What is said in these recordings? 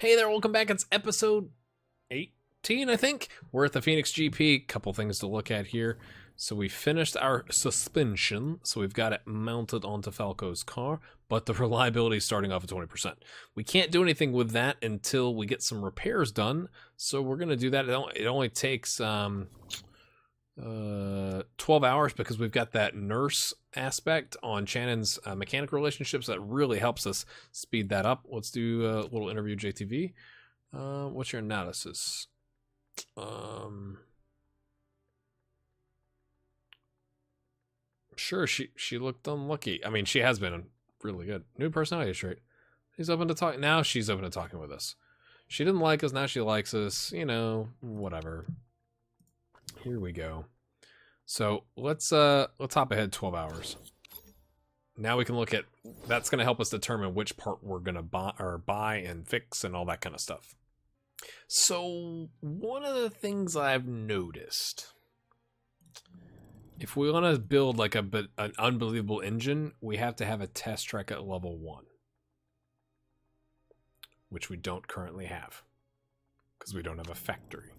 Hey there, welcome back. It's episode 18, I think. We're at the Phoenix GP. Couple things to look at here. So we finished our suspension, so we've got it mounted onto Falco's car, but the reliability is starting off at 20%. We can't do anything with that until we get some repairs done, so we're going to do that. It only takes 12 hours because we've got that nurse aspect on Shannon's mechanic relationships that really helps us speed that up. Let's do a little interview, JTV. What's your analysis? Sure, she looked unlucky. I mean, she has been really good. New personality trait. She's open to talk. Now she's open to talking with us. She didn't like us. Now she likes us. You know, whatever. Here we go. So let's hop ahead 12 hours. Now we can look at, that's going to help us determine which part we're going to buy and fix and all that kind of stuff. So one of the things I've noticed, if we want to build like an unbelievable engine, we have to have a test track at level 1, which we don't currently have because we don't have a factory.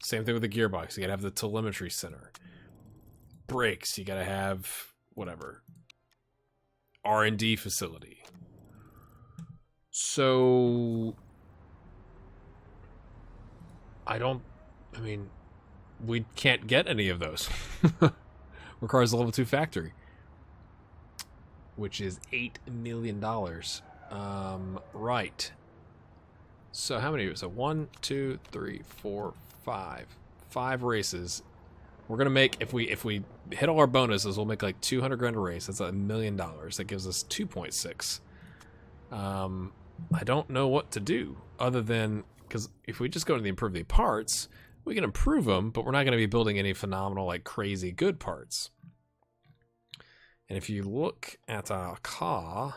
Same thing with the gearbox. You gotta have the telemetry center. Brakes, you gotta have whatever. R&D facility. So I mean, we can't get any of those. Requires a level 2 factory, which is $8 million. Right. So how many? So 1, 2, 3, 4, 5 races. We're gonna make, if we hit all our bonuses, we'll make like 200 grand a race. That's $1 million. That gives us 2.6. I don't know what to do other than, because if we just go to the improve the parts, we can improve them, but we're not going to be building any phenomenal, like crazy good parts. And if you look at our car,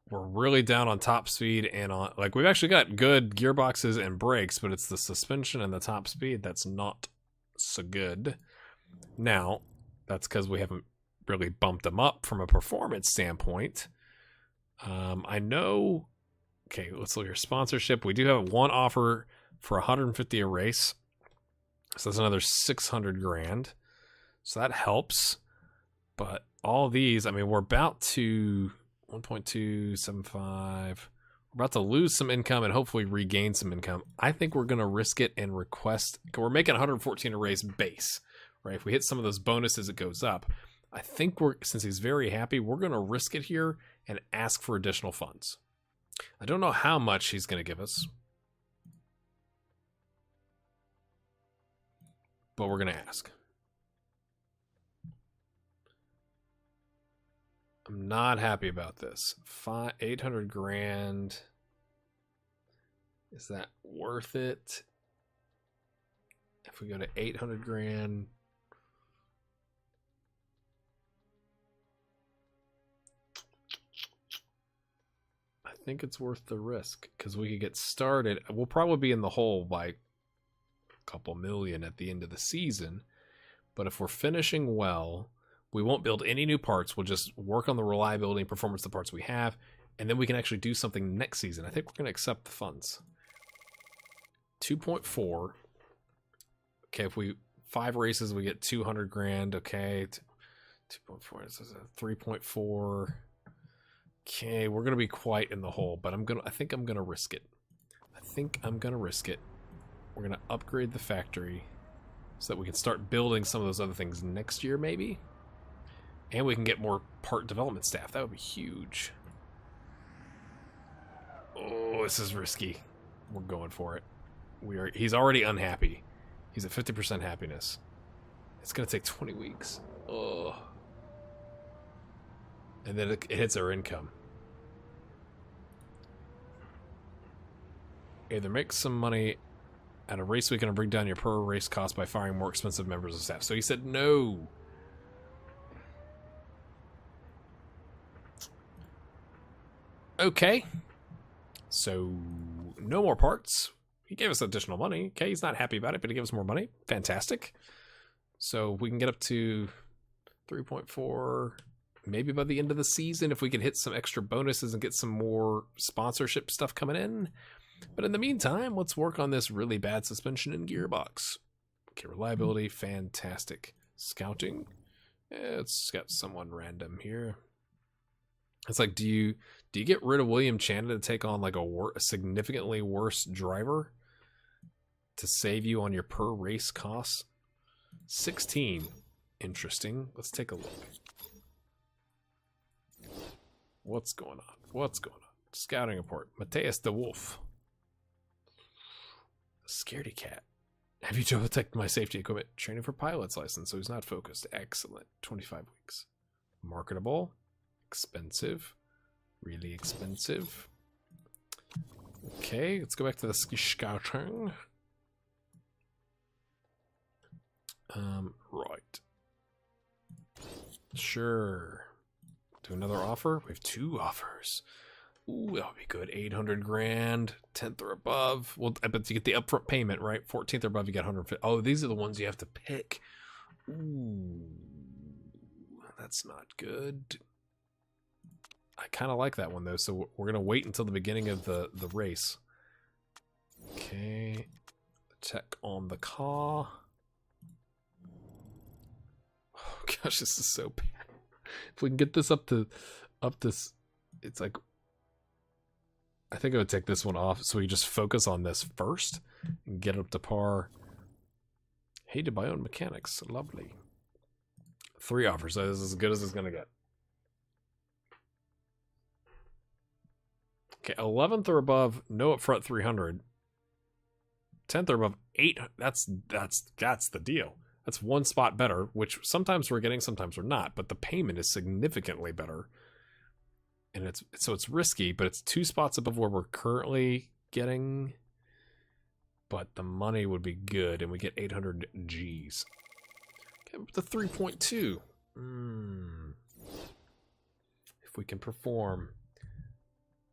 we're really down on top speed and on, like, we've actually got good gearboxes and brakes, but it's the suspension and the top speed that's not so good. Now, that's because we haven't really bumped them up from a performance standpoint. I know. Okay, let's look at your sponsorship. We do have one offer for 150 a race. So that's another 600 grand. So that helps. But all these, I mean, we're about to 1.275. We're about to lose some income and hopefully regain some income. I think we're going to risk it and request. We're making 114 a race base, right? If we hit some of those bonuses, it goes up. I think since he's very happy, we're going to risk it here and ask for additional funds. I don't know how much he's going to give us, but we're going to ask. I'm not happy about this. 800 grand. Is that worth it? If we go to 800 grand. I think it's worth the risk because we could get started. We'll probably be in the hole by a couple million at the end of the season. But if we're finishing well, we won't build any new parts. We'll just work on the reliability and performance of the parts we have. And then we can actually do something next season. I think we're going to accept the funds. 2.4. Okay, if we 5 races, we get 200 grand. Okay, 2.4. This is a 3.4. Okay, we're gonna be quite in the hole, but I think I'm gonna risk it. We're gonna upgrade the factory so that we can start building some of those other things next year, maybe. And we can get more part development staff. That would be huge. Oh, this is risky. We're going for it. He's already unhappy. He's at 50% happiness. It's gonna take 20 weeks. Oh. And then it hits our income. Either make some money at a race weekend or bring down your per race cost by firing more expensive members of staff. So he said no. Okay. So no more parts. He gave us additional money. Okay, he's not happy about it, but he gave us more money. Fantastic. So we can get up to 3.4. maybe by the end of the season if we can hit some extra bonuses and get some more sponsorship stuff coming in. But in the meantime, let's work on this really bad suspension and gearbox. Okay, reliability, fantastic. Scouting, it's got someone random here. It's like, do you get rid of William Channon to take on like a significantly worse driver to save you on your per race costs? 16, interesting. Let's take a look. What's going on? What's going on? Scouting report. Matthias de Wolf. Scaredy cat. Have you double-checked my safety equipment? Training for pilot's license, so he's not focused. Excellent. 25 weeks. Marketable. Expensive. Really expensive. Okay, let's go back to the scouting. Right. Sure. Do another offer? We have 2 offers. Ooh, that would be good. 800 grand, 10th or above. Well, but you get the upfront payment, right? 14th or above, you get 150. Oh, these are the ones you have to pick. Ooh, that's not good. I kind of like that one, though, so we're going to wait until the beginning of the race. Okay. Check on the car. Oh, gosh, this is so bad. If we can get this up to it's like, I think I would take this one off so we just focus on this first and get it up to par. Hated by own mechanics. Lovely. 3 offers. So this is as good as it's going to get. Okay, 11th or above, no upfront 300. 10th or above, 8. That's the deal. That's 1 spot better, which sometimes we're getting, sometimes we're not, but the payment is significantly better. And it's risky, but it's 2 spots above where we're currently getting. But the money would be good, and we get 800 G's. Okay, the 3.2. If we can perform,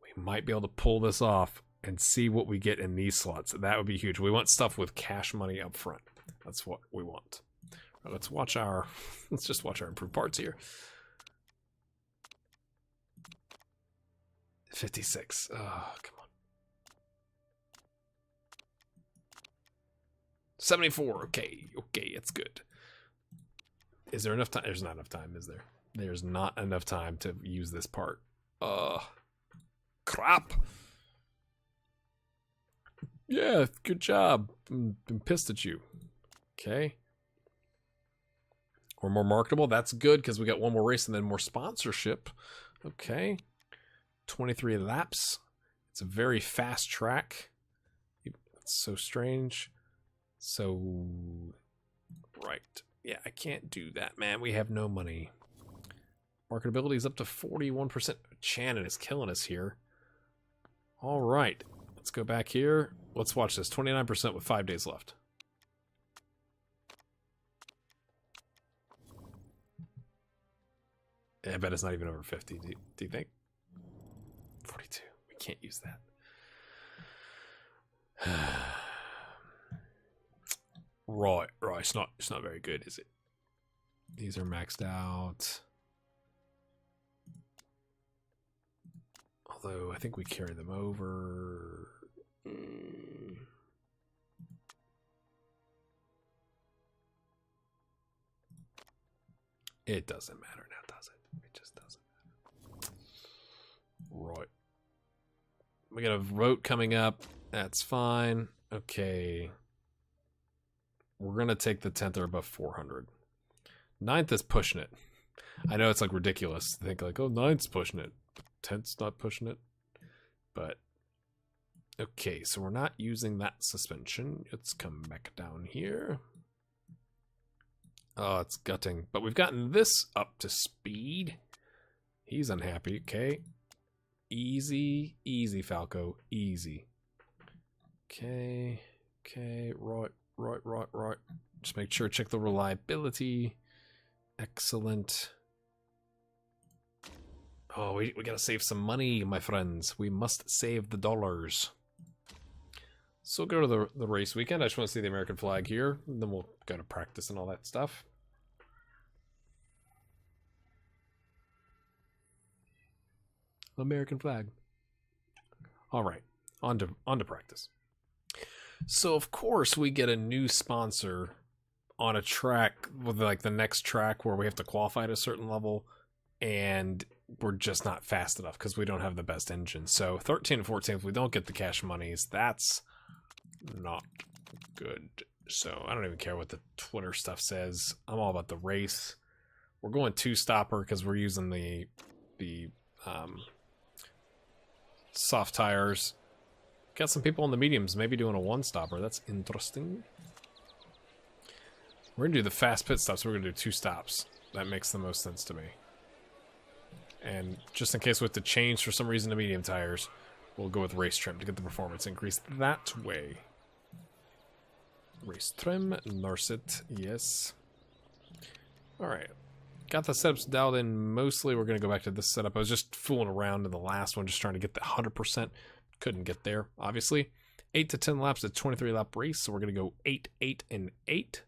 we might be able to pull this off and see what we get in these slots. That would be huge. We want stuff with cash money up front. That's what we want. Right, let's just watch our improved parts here. 56. Oh, come on. 74. Okay, it's good. Is there enough time? There's not enough time, is there? There's not enough time to use this part. Crap. Yeah, good job. I'm pissed at you. Okay. We're more marketable. That's good because we got 1 more race and then more sponsorship. Okay. 23 laps. It's a very fast track. It's so strange. So, right. Yeah, I can't do that, man. We have no money. Marketability is up to 41%. Channon is killing us here. All right. Let's go back here. Let's watch this. 29% with 5 days left. I bet it's not even over 50. Do you think? 42. We can't use that. Right. It's not very good, is it? These are maxed out. Although I think we carry them over. It doesn't matter now, does it? It just doesn't matter. Right. We got a vote coming up. That's fine. Okay. We're going to take the 10th or above 400. 9th is pushing it. I know it's like ridiculous to think like, oh, 9th's pushing it. 10th's not pushing it. But, okay, so we're not using that suspension. Let's come back down here. Oh, it's gutting. But we've gotten this up to speed. He's unhappy. Okay. Easy, Falco. Easy. Okay. Right. Just make sure, check the reliability. Excellent. Oh, we gotta save some money, my friends. We must save the dollars. So go to the race weekend. I just want to see the American flag here. And then we'll go to practice and all that stuff. American flag. All right, on to practice. So of course we get a new sponsor on a track with like the next track where we have to qualify at a certain level, and we're just not fast enough because we don't have the best engine. So 13 and 14, if we don't get the cash monies, that's not good. So I don't even care what the Twitter stuff says. I'm all about the race. We're going 2-stopper because we're using the soft tires. Got some people in the mediums maybe doing a 1-stopper. That's interesting. We're going to do the fast pit stops. We're going to do 2 stops. That makes the most sense to me. And just in case we have to change for some reason to medium tires, we'll go with race trim to get the performance increase that way. Race trim, nurse it, yes. Alright. Got the setups dialed in mostly. We're going to go back to this setup. I was just fooling around in the last one, just trying to get the 100%. Couldn't get there, obviously. 8 to 10 laps, a 23-lap race, so we're going to go 8, 8, and 8.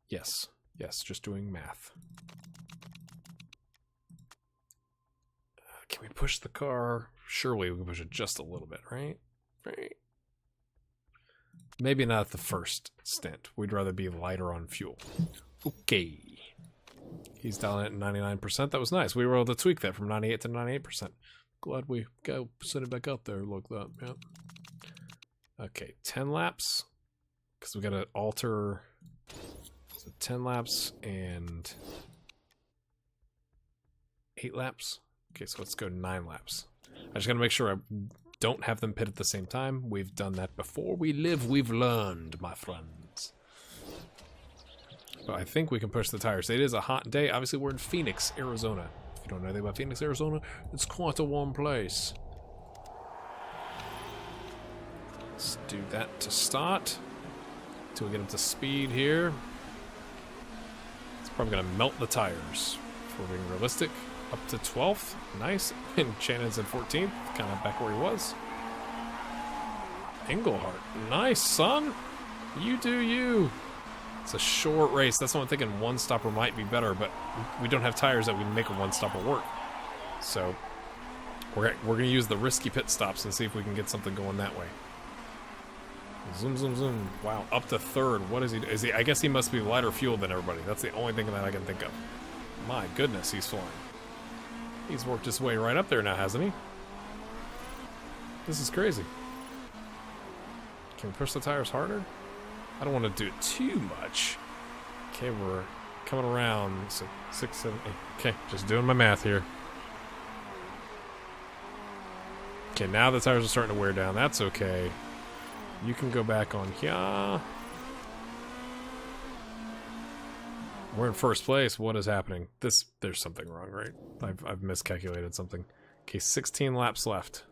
Yes, just doing math. Can we push the car? Surely we can push it just a little bit, right? Right. Maybe not at the first stint. We'd rather be lighter on fuel. Okay. He's down at 99%. That was nice. We were able to tweak that from 98 to 98%. Glad we sent it back out there like that. Yep. Okay, 10 laps. Because we got to alter. So 10 laps and 8 laps. Okay, so let's go 9 laps. I just got to make sure I don't have them pit at the same time. We've done that before. We live, we've learned, my friends. But I think we can push the tires. It is a hot day. Obviously, we're in Phoenix, Arizona. If you don't know anything about Phoenix, Arizona, it's quite a warm place. Let's do that to start. Until we get up to speed here. It's probably going to melt the tires, if we're being realistic. Up to 12th. Nice. And Shannon's in 14th. Kind of back where he was. Englehart. Nice, son. You do you. It's a short race. That's what I'm thinking. 1-stopper might be better, but we don't have tires that we can make a 1-stopper work. So we're going to use the risky pit stops and see if we can get something going that way. Zoom, zoom, zoom. Wow, up to 3rd. What is he? Is he? I guess he must be lighter fuel than everybody. That's the only thing that I can think of. My goodness, he's flying. He's worked his way right up there now, hasn't he? This is crazy. Can we push the tires harder? I don't want to do it too much. Okay, we're coming around. So 6, 7, 8. Okay, just doing my math here. Okay, now the tires are starting to wear down. That's okay. You can go back on here. We're in first place. What is happening? There's something wrong, right? I've miscalculated something. Okay, 16 laps left.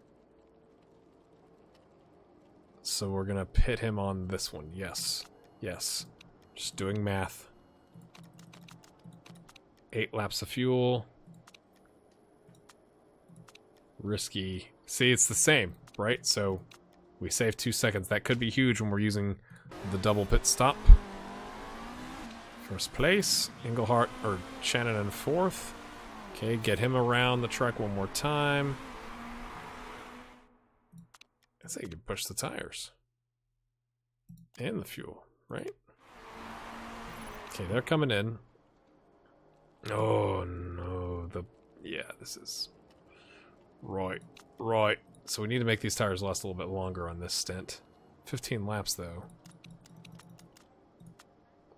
So we're gonna pit him on this one. Yes. Yes. Just doing math. 8 laps of fuel. Risky. See, it's the same, right? So we save 2 seconds. That could be huge when we're using the double pit stop. First place, Englehart, or Shannon in 4th. Okay, get him around the track one more time. I think you can push the tires. And the fuel, right? Okay, they're coming in. Oh, no. Yeah, this is... Right. So we need to make these tires last a little bit longer on this stint. 15 laps, though.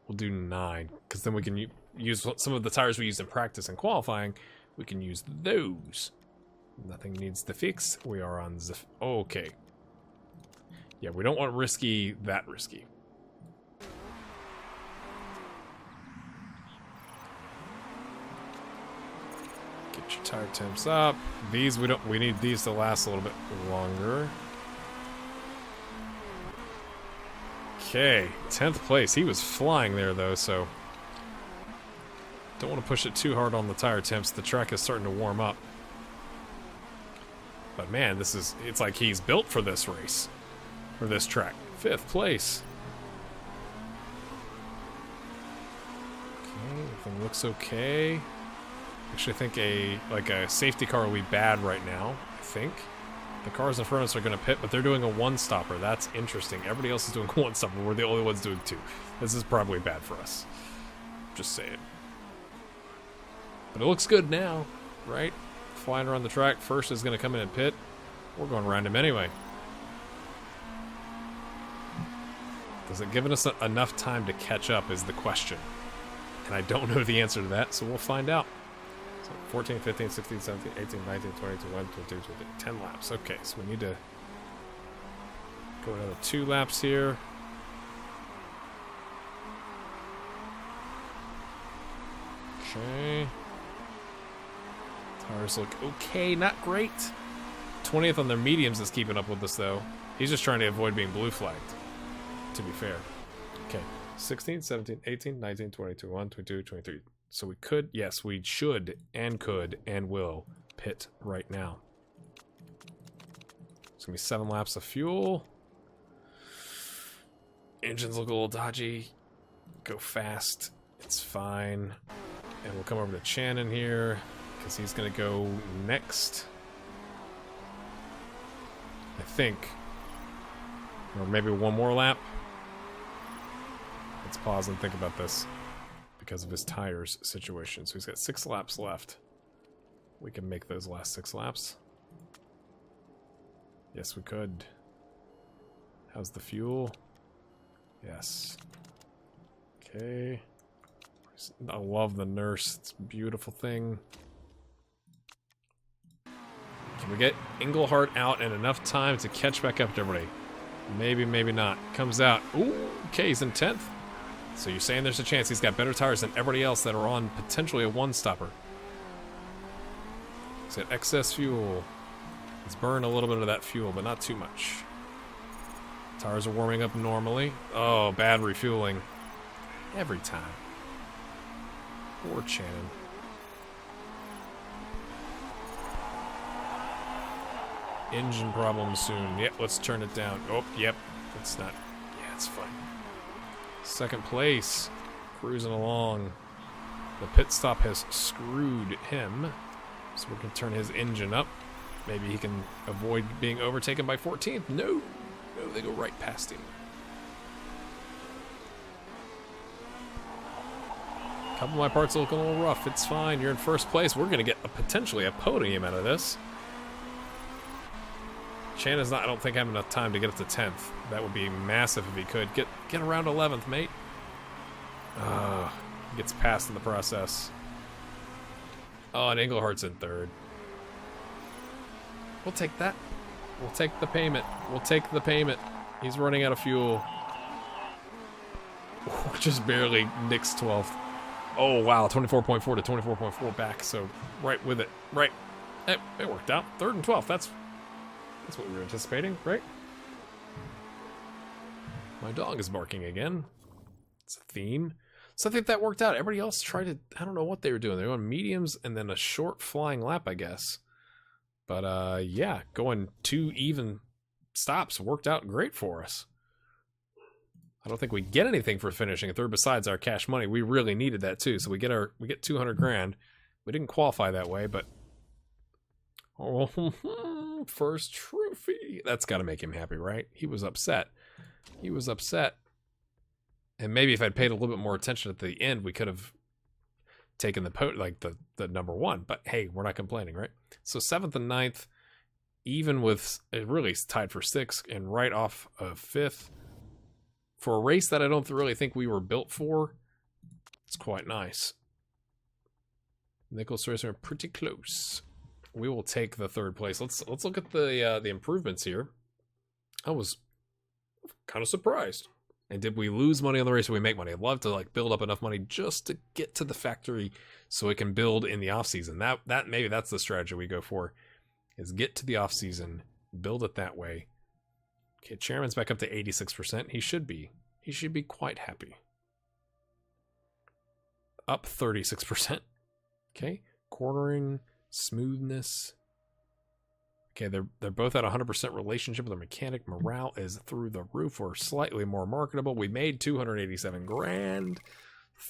We'll do 9, because then we can use some of the tires we used in practice and qualifying. We can use those. Nothing needs to fix. We are on the... Okay. Yeah, we don't want risky, that risky. Get your tire temps up. These we need these to last a little bit longer. Okay, 10th place. He was flying there, though, so... Don't want to push it too hard on the tire temps. The track is starting to warm up. But man, it's like he's built for this race. For this track. 5th place. Okay, everything looks okay. Actually, I think a safety car will be bad right now. I think the cars in front of us are going to pit, but they're doing a one-stopper. That's interesting. Everybody else is doing one-stopper. We're the only ones doing two. This is probably bad for us. Just saying. But it looks good now, right? Flying around the track. First is going to come in and pit. We're going around him anyway. Does it give us enough time to catch up is the question. And I don't know the answer to that, so we'll find out. So 14, 15, 16, 17, 18, 19, 20, 21, 22, 23, 10 laps. Okay, so we need to go another 2 laps here. Okay. Tires look okay, not great. 20th on their mediums is keeping up with us, though. He's just trying to avoid being blue flagged, to be fair. Okay, 16, 17, 18, 19, 20, 21, 22, 23. So we could, yes, we should and could and will pit right now. It's going to be 7 laps of fuel. Engines look a little dodgy. Go fast. It's fine. And we'll come over to Shannon here, because he's going to go next. I think. Or maybe one more lap. Let's pause and think about this because of his tires situation. So he's got 6 laps left. We can make those last 6 laps. Yes, we could. How's the fuel? Yes. Okay. I love the nurse. It's a beautiful thing. Can we get Englehart out in enough time to catch back up to everybody? Maybe, maybe not. Comes out. Ooh, okay, he's in 10th. So you're saying there's a chance he's got better tires than everybody else that are on potentially a one-stopper. He's got excess fuel. He's burned a little bit of that fuel, but not too much. Tires are warming up normally. Oh, bad refueling. Every time. Poor Shannon. Engine problem soon. Yep, let's turn it down. Oh, yep. It's not. Yeah, it's fine. Second place. Cruising along. The pit stop has screwed him. So we can turn his engine up. Maybe he can avoid being overtaken by 14th. No. No, they go right past him. A couple of my parts are looking a little rough. It's fine. You're in first place. We're going to get potentially a podium out of this. Shannon's not, I don't think, having enough time to get up to 10th. That would be massive if he could. Get around 11th, mate. Gets past in the process. Oh, and Englehart's in 3rd. We'll take that. We'll take the payment. We'll take the payment. He's running out of fuel. Just barely nicks 12th. Oh, wow. 24.4 to 24.4 back. So, right with it. Right. It worked out. 3rd and 12th. That's what we were anticipating, right? My dog is barking again. It's a theme. So I think that worked out. Everybody else tried to... I don't know what they were doing. They were on mediums and then a short flying lap, I guess. But, yeah, going 2 even stops worked out great for us. I don't think we get anything for finishing a 3rd besides our cash money. We really needed that, too. So we get 200 grand. We didn't qualify that way, but... Oh, first trophy. That's got to make him happy, right? He was upset. He was upset. And maybe if I'd paid a little bit more attention at the end, we could have taken the number 1. But hey, we're not complaining, right? So 7th and 9th, even with it really tied for 6th and right off of 5th. For a race that I don't really think we were built for, it's quite nice. Nicholas Racer pretty close. We will take the 3rd place. Let's look at the improvements here. I was kind of surprised. And did we lose money on the race or we make money? I'd love to build up enough money just to get to the factory so it can build in the off season. That maybe that's the strategy we go for, is get to the off season, build it that way. Okay, Chairman's back up to 86%. He should be quite happy. Up 36%. Okay, cornering. Smoothness. Okay, they're both at 100% relationship with their mechanic. Morale is through the roof. We're slightly more marketable. We made 287 grand.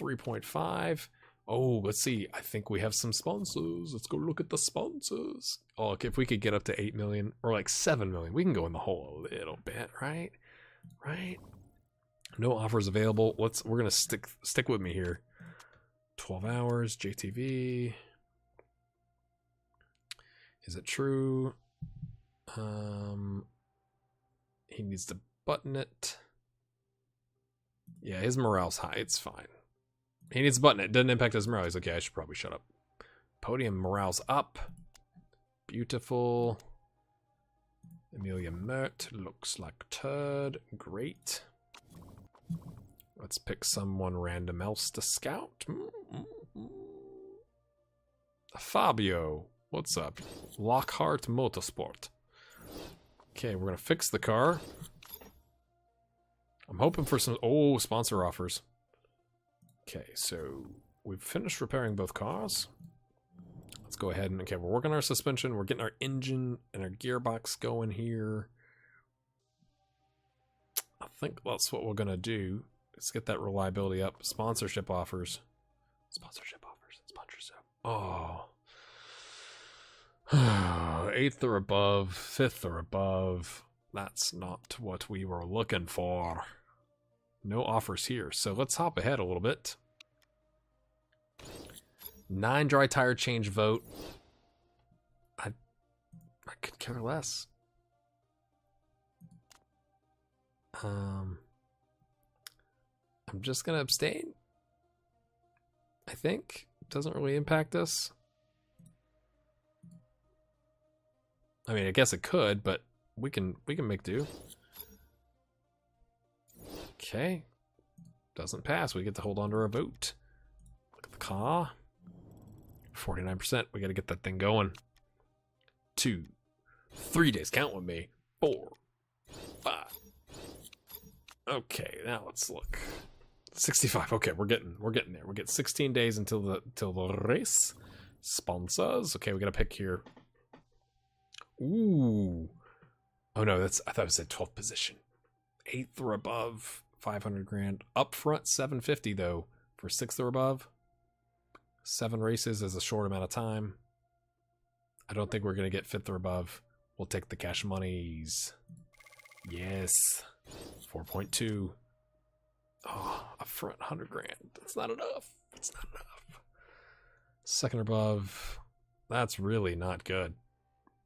3.5. Oh, let's see. I think we have some sponsors. Let's go look at the sponsors. Oh, okay, if we could get up to 8 million or like 7 million, we can go in the hole a little bit, right? Right? No offers available. We're gonna stick with me here. 12 hours, JTV. Is it true? He needs to button it. Yeah, his morale's high. It's fine. He needs to button it. Doesn't impact his morale. He's like, yeah, I should probably shut up. Podium morale's up. Beautiful. Amelia Mert looks like turd. Great. Let's pick someone random else to scout. Fabio, what's up? Lockhart Motorsport. Okay, we're gonna fix the car. I'm hoping for some sponsor offers. Okay, so we've finished repairing both cars. Let's go ahead and we're working on our suspension. We're getting our engine and our gearbox going here. I think that's what we're gonna do. Let's get that reliability up. Sponsorship offers. Sponsorship offers. Sponsorship. Oh. 8th or above, 5th or above. That's not what we were looking for. No offers here. So let's hop ahead a little bit. 9 dry tire change vote. I could care less. I'm just gonna abstain. I think doesn't really impact us. I mean, I guess it could, but we can make do. Okay. Doesn't pass. We get to hold on to our vote. Look at the car. 49%. We got to get that thing going. 2, 3 days. Count with me. 4, 5. Okay, now let's look. 65. Okay, we're getting there. We get 16 days until the race. Sponsors. Okay, we got to pick here. Ooh. Oh no, I thought it said 12th position. 8th or above, 500 grand. Up front, 750 though. For 6th or above. 7 races is a short amount of time. I don't think we're gonna get 5th or above. We'll take the cash monies. Yes. 4.2. Oh, up front, 100 grand. That's not enough. It's not enough. 2nd or above. That's really not good.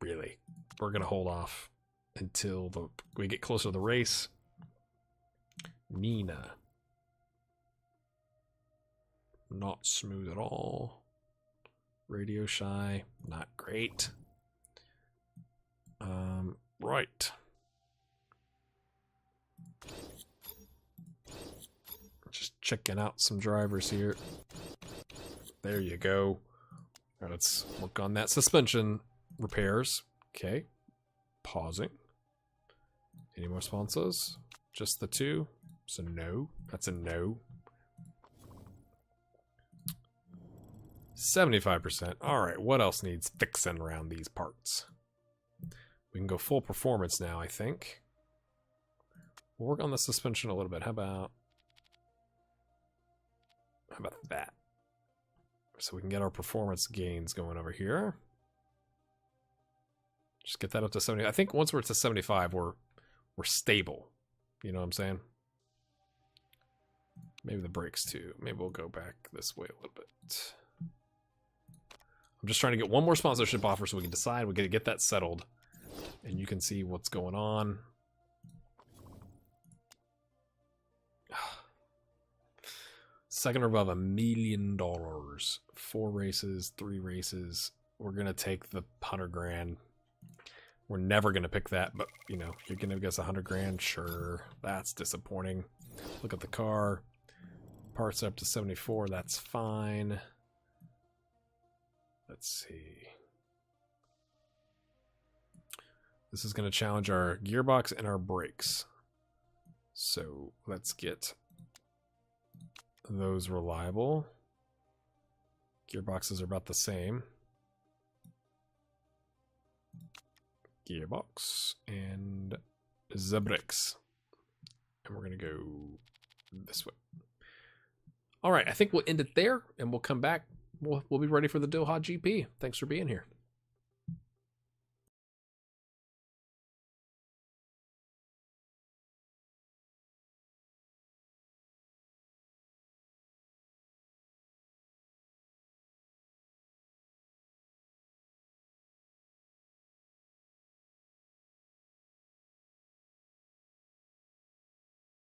Really. We're gonna hold off until we get closer to the race. Nina. Not smooth at all. Radio shy. Not great. Right. Just checking out some drivers here. There you go. Right, let's work on that suspension repairs. Okay. Pausing. Any more sponsors? Just the 2? So no. That's a no. 75%. Alright, what else needs fixing around these parts? We can go full performance now, I think. We'll work on the suspension a little bit. How about that? So we can get our performance gains going over here. Just get that up to 70. I think once we're to 75, we're stable. You know what I'm saying? Maybe the brakes too. Maybe we'll go back this way a little bit. I'm just trying to get one more sponsorship offer so we can decide. We got to get that settled. And you can see what's going on. Second or above $1 million. 4 races, 3 races. We're going to take the 100 grand. We're never going to pick that, but, you know, you're going to guess 100 grand? Sure. That's disappointing. Look at the car. Parts up to 74. That's fine. Let's see. This is going to challenge our gearbox and our brakes. So let's get those reliable. Gearboxes are about the same. Gearbox and the brakes. And we're going to go this way. All right, I think we'll end it there, and we'll come back. We'll be ready for the Doha GP. Thanks for being here.